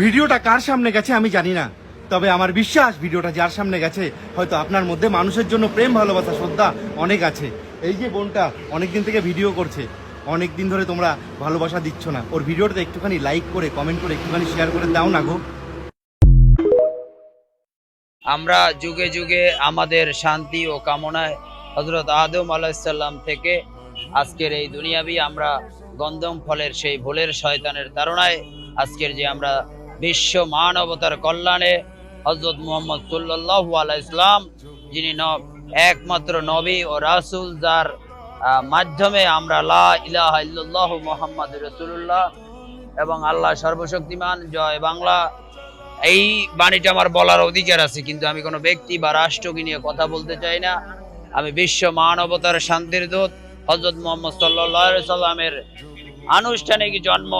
ভিডিওটা কার সামনে গেছে আমি জানি না, তবে আমার বিশ্বাস ভিডিওটা যার সামনে গেছে হয়তো আপনার মধ্যে মানুষের জন্য প্রেম, ভালোবাসা, শ্রদ্ধা অনেক আছে। এই যে বোনটা অনেকদিন থেকে ভিডিও করছে, অনেক দিন ধরে তোমরা ভালোবাসা দিচ্ছ না, ওর ভিডিওটা একটুখানি লাইক করে কমেন্ট করে একটুখানি শেয়ার করে দাও না গো। আমরা যুগে যুগে আমাদের শান্তি ও কামনায় হযরত আদম আলাইহিসসালাম থেকে আজকের এই দুনিয়াবি আমরা গন্ধম ফলের সেই ভুলের শয়তানের তাড়নায় আজকের যে আমরা বিশ্ব মানবতার কল্যাণে হযরত মুহাম্মদ সাল্লাল্লাহু আলাইহি ইসলাম যিনি একমাত্র নবী ও রাসূল, যার মাধ্যমে আমরা লা ইলাহা ইল্লাল্লাহু মুহাম্মাদুর রাসূলুল্লাহ এবং আল্লাহ সর্বশক্তিমান জয় বাংলা, এই বাণীটা আমার বলার অধিকার আছে, কিন্তু আমি কোনো ব্যক্তি বা রাষ্ট্রকে নিয়ে কথা বলতে চাই না। আমি বিশ্ব মানবতার শান্তির দূত হযরত মুহাম্মদ সাল্লাল্লাহু আলাইহি সাল্লামের আনুষ্ঠানিক জন্ম